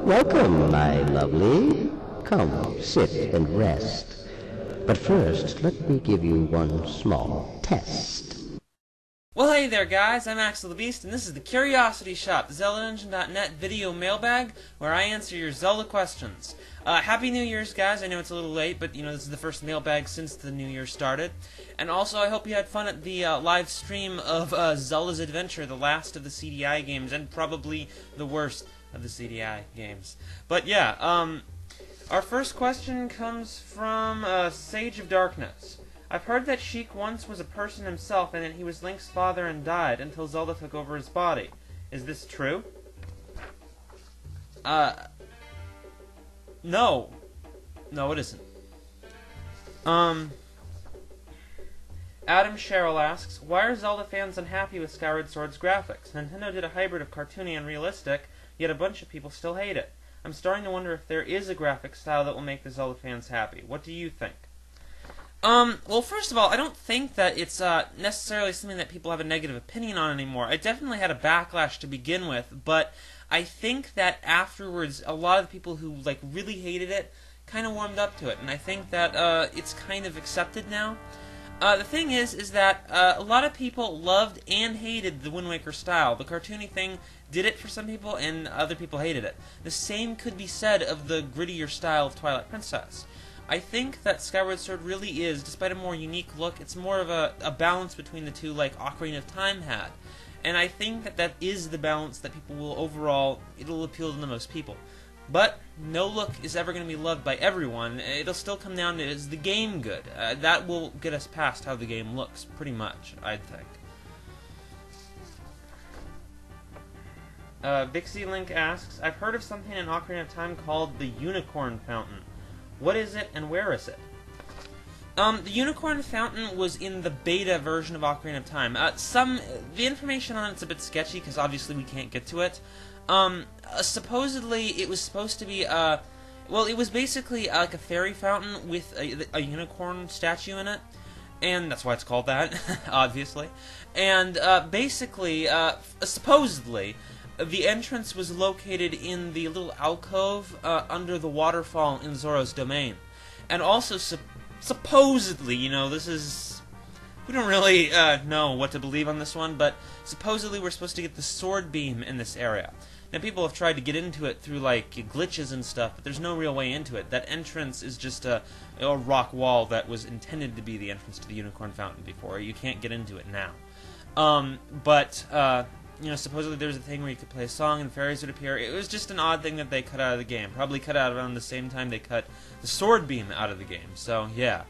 Welcome, my lovely. Come, sit and rest. But first, let me give you one small test. Well, hey there, guys. I'm Axel the Beast, and this is the Curiosity Shop, the ZeldaEngine.net video mailbag, where I answer your Zelda questions. Happy New Year's, guys. I know it's a little late, but, this is the first mailbag since the New Year started. And also, I hope you had fun at the live stream of Zelda's Adventure, the last of the CDI games, and probably the worst of the CDI games. But, yeah, our first question comes from Sage of Darkness. I've heard that Sheik once was a person himself and that he was Link's father and died until Zelda took over his body. Is this true? No. No, it isn't. Adam Sherrill asks, why are Zelda fans unhappy with Skyward Sword's graphics? Nintendo did a hybrid of cartoony and realistic, yet a bunch of people still hate it. I'm starting to wonder if there is a graphic style that will make the Zelda fans happy. What do you think? Well, first of all, I don't think that it's necessarily something that people have a negative opinion on anymore. It definitely had a backlash to begin with, but I think that afterwards, a lot of the people who really hated it kind of warmed up to it, and I think that it's kind of accepted now. The thing is that a lot of people loved and hated the Wind Waker style. The cartoony thing did it for some people, and other people hated it. The same could be said of the grittier style of Twilight Princess. I think that Skyward Sword really is, despite a more unique look, it's more of a balance between the two like Ocarina of Time had. And I think that that is the balance that people will overall, it'll appeal to the most people. But no look is ever going to be loved by everyone. It'll still come down to, is the game good? That will get us past how the game looks, pretty much, I think. Vixie Link asks, I've heard of something in Ocarina of Time called the Unicorn Fountain. What is it, and where is it? The Unicorn Fountain was in the beta version of Ocarina of Time. The information on it's a bit sketchy, because obviously we can't get to it. Supposedly, it was supposed to be, it was basically like a fairy fountain with a unicorn statue in it. And that's why it's called that, obviously. And, basically, supposedly, the entrance was located in the little alcove under the waterfall in Zoro's domain. And also, supposedly, this is... We don't really know what to believe on this one, but supposedly we're supposed to get the sword beam in this area. Now, people have tried to get into it through, glitches and stuff, but there's no real way into it. That entrance is just a rock wall that was intended to be the entrance to the Unicorn Fountain before. You can't get into it now. Supposedly there was a thing where you could play a song and fairies would appear. It was just an odd thing that they cut out of the game. Probably cut out around the same time they cut the sword beam out of the game. So, yeah.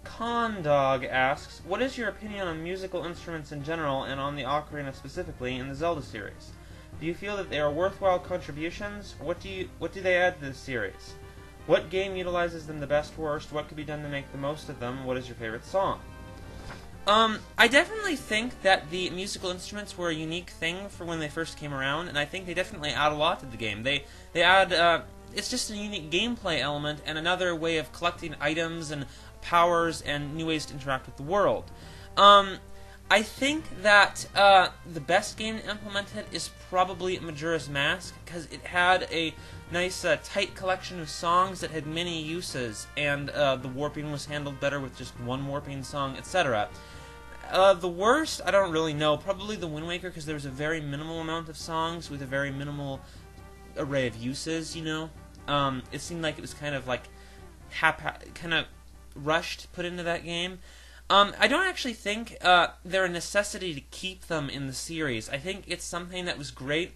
Condog asks, what is your opinion on musical instruments in general and on the ocarina specifically in the Zelda series? Do you feel that they are worthwhile contributions? What do they add to the series? What game utilizes them the best, worst? What could be done to make the most of them? What is your favorite song? I definitely think that the musical instruments were a unique thing for when they first came around, and I think they definitely add a lot to the game. They add, it's just a unique gameplay element and another way of collecting items and powers and new ways to interact with the world. I think that the best game to implement it is probably Majora's Mask, because it had a nice, tight collection of songs that had many uses, and the warping was handled better with just one warping song, etc. The worst, I don't really know. Probably the Wind Waker, because there was a very minimal amount of songs with a very minimal array of uses, It seemed like it was kind of rushed put into that game. I don't actually think they're a necessity to keep them in the series. I think it's something that was great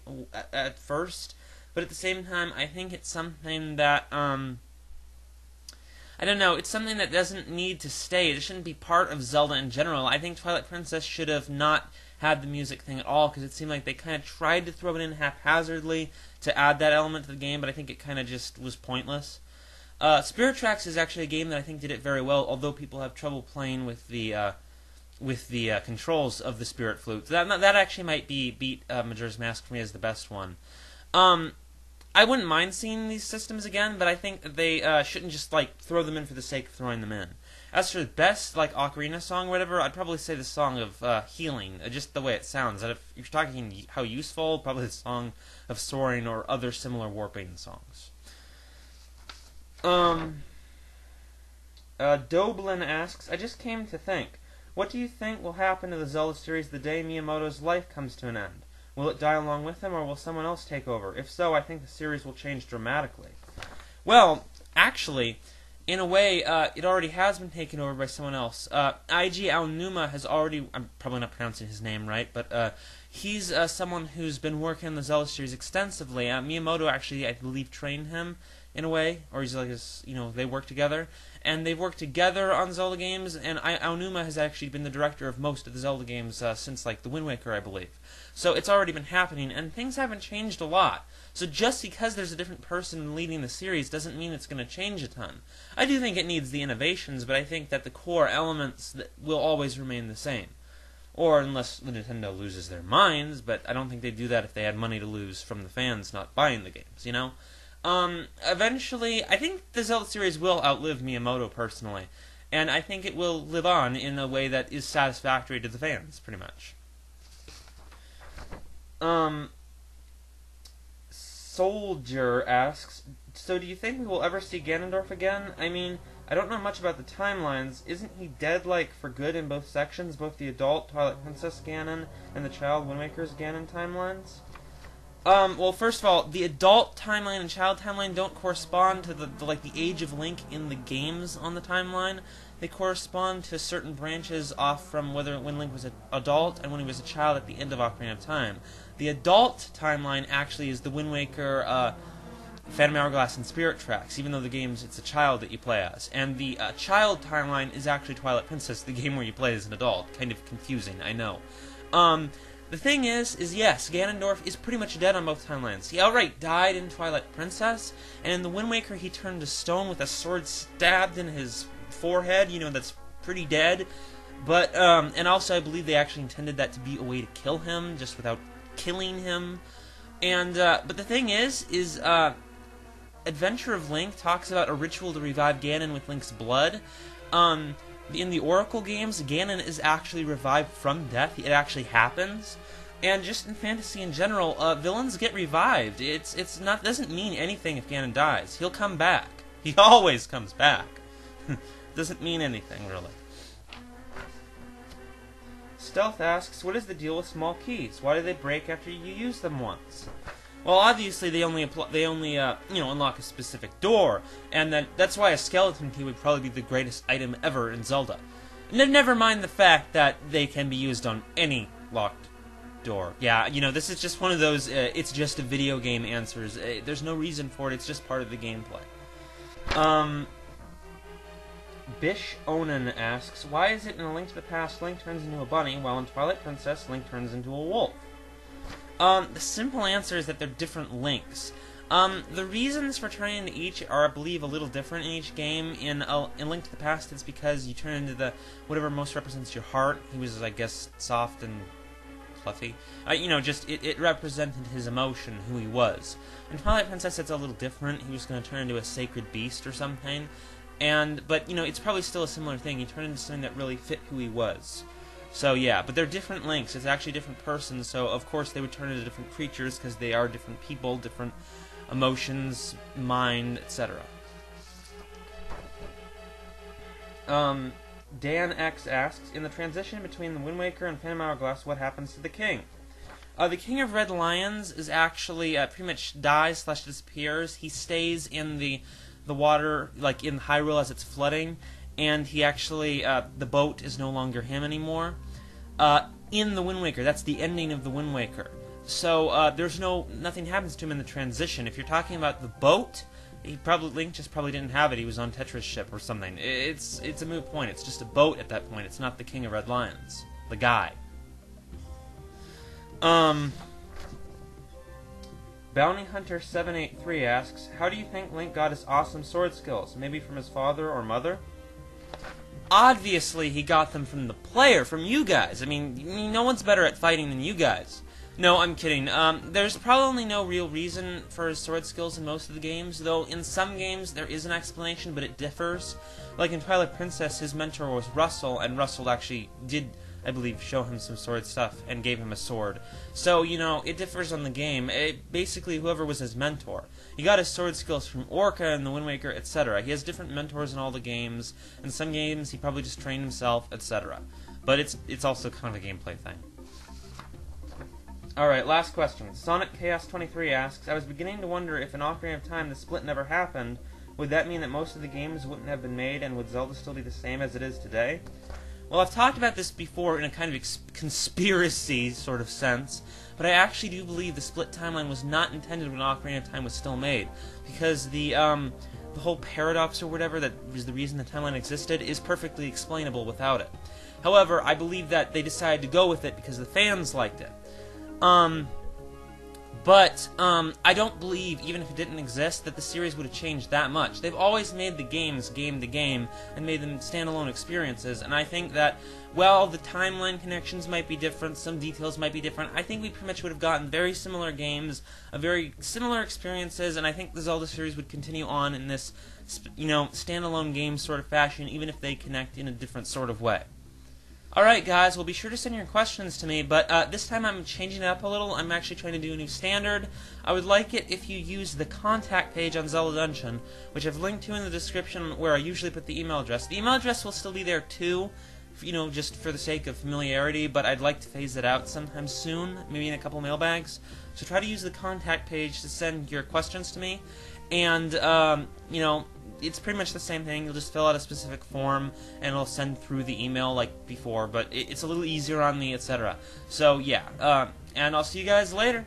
at first, but at the same time, I think it's something that, I don't know, it's something that doesn't need to stay. It shouldn't be part of Zelda in general. I think Twilight Princess should have not had the music thing at all, because it seemed like they kind of tried to throw it in haphazardly to add that element to the game, but I think it kind of just was pointless. Spirit Tracks is actually a game that I think did it very well, although people have trouble playing with the controls of the Spirit Flute. That actually might beat Majora's Mask for me as the best one. I wouldn't mind seeing these systems again, but I think that they shouldn't just throw them in for the sake of throwing them in. As for the best, like, Ocarina song or whatever, I'd probably say the Song of Healing, just the way it sounds. And if you're talking how useful, probably the Song of Soaring or other similar warping songs. Doblin asks, I just came to think, what do you think will happen to the Zelda series the day Miyamoto's life comes to an end? Will it die along with him, or will someone else take over? If so, I think the series will change dramatically. Well, actually, in a way, it already has been taken over by someone else. Eiji Aonuma has already... I'm probably not pronouncing his name right, but he's someone who's been working on the Zelda series extensively. Miyamoto actually, I believe, trained him in a way, or he's like his, they work together, and they've worked together on Zelda games, and Aonuma has actually been the director of most of the Zelda games since, like, the Wind Waker, I believe. So it's already been happening, and things haven't changed a lot. So just because there's a different person leading the series doesn't mean it's going to change a ton. I do think it needs the innovations, but I think that the core elements will always remain the same. Or unless Nintendo loses their minds, but I don't think they'd do that if they had money to lose from the fans not buying the games, Eventually, I think the Zelda series will outlive Miyamoto personally, and I think it will live on in a way that is satisfactory to the fans, pretty much. Soldier asks, so do you think we will ever see Ganondorf again? I mean, I don't know much about the timelines. Isn't he dead, like, for good in both sections, both the adult Twilight Princess Ganon and the child Wind Waker's Ganon timelines? Well, first of all, the adult timeline and child timeline don't correspond to the age of Link in the games on the timeline. They correspond to certain branches off from when Link was an adult and when he was a child at the end of Ocarina of Time. The adult timeline actually is the Wind Waker, Phantom Hourglass, and Spirit Tracks, even though the games, it's a child that you play as. And the child timeline is actually Twilight Princess, the game where you play as an adult. Kind of confusing, I know. The thing is yes, Ganondorf is pretty much dead on both timelines. He outright died in Twilight Princess, and in the Wind Waker he turned to stone with a sword stabbed in his forehead, that's pretty dead. But, and also I believe they actually intended that to be a way to kill him, just without killing him. And, but the thing is Adventure of Link talks about a ritual to revive Ganon with Link's blood. In the Oracle games, Ganon is actually revived from death. It actually happens. And just in fantasy in general, villains get revived. It's not doesn't mean anything if Ganon dies. He'll come back. He always comes back. Doesn't mean anything, really. Stealth asks, what is the deal with small keys? Why do they break after you use them once? Well, obviously they only unlock a specific door, and that's why a skeleton key would probably be the greatest item ever in Zelda. Never mind the fact that they can be used on any locked door. Yeah, this is just one of those, it's just a video game answers. There's no reason for it, it's just part of the gameplay. Bish Onan asks, why is it in A Link to the Past Link turns into a bunny, while in Twilight Princess Link turns into a wolf? The simple answer is that they're different Links. The reasons for turning into each are, I believe, a little different in each game. In Link to the Past, it's because you turn into whatever most represents your heart. He was, I guess, soft and fluffy. It represented his emotion, who he was. In Twilight Princess, it's a little different. He was going to turn into a sacred beast or something. But, it's probably still a similar thing. He turned into something that really fit who he was. So, yeah, but they're different Links. It's actually different persons, so of course they would turn into different creatures because they are different people, different emotions, mind, etc. Dan X asks, in the transition between the Wind Waker and Phantom Hourglass, what happens to the king? The King of Red Lions is actually pretty much dies/disappears. He stays in the water, like in Hyrule as it's flooding, and he actually, the boat is no longer him anymore. In the Wind Waker, that's the ending of the Wind Waker. So, nothing happens to him in the transition. If you're talking about the boat, Link just probably didn't have it. He was on Tetra's ship or something. It's a moot point. It's just a boat at that point. It's not the King of Red Lions. The guy. Bounty Hunter 783 asks, how do you think Link got his awesome sword skills? Maybe from his father or mother? Obviously, he got them from the player, from you guys. I mean, no one's better at fighting than you guys. No, I'm kidding. There's probably no real reason for his sword skills in most of the games, though in some games there is an explanation, but it differs. Like in Twilight Princess, his mentor was Russell, and Russell actually did, I believe, show him some sword stuff and gave him a sword. So, you know, it differs on the game. Basically, whoever was his mentor. He got his sword skills from Orca and the Wind Waker, etc. He has different mentors in all the games. In some games, he probably just trained himself, etc. But it's also kind of a gameplay thing. Alright, last question. Sonic Chaos 23 asks, I was beginning to wonder if in Ocarina of Time the split never happened. Would that mean that most of the games wouldn't have been made, and would Zelda still be the same as it is today? Well, I've talked about this before in a kind of conspiracy sort of sense, but I actually do believe the split timeline was not intended when Ocarina of Time was still made, because the whole paradox or whatever that was the reason the timeline existed is perfectly explainable without it. However, I believe that they decided to go with it because the fans liked it. But I don't believe, even if it didn't exist, that the series would have changed that much. They've always made the games game to game and made them standalone experiences, and I think that, well, the timeline connections might be different, some details might be different. I think we pretty much would have gotten very similar games, very similar experiences, and I think the Zelda series would continue on in this, you know, standalone game sort of fashion, even if they connect in a different sort of way. Alright guys, well be sure to send your questions to me, but this time I'm changing it up a little. I'm actually trying to do a new standard. I would like it if you use the contact page on Zelda Dungeon, which I've linked to in the description where I usually put the email address. The email address will still be there too, you know, just for the sake of familiarity, but I'd like to phase it out sometime soon, maybe in a couple mailbags. So try to use the contact page to send your questions to me, and, you know, it's pretty much the same thing. You'll just fill out a specific form, and it'll send through the email like before, but it's a little easier on me, etc. So, yeah, and I'll see you guys later.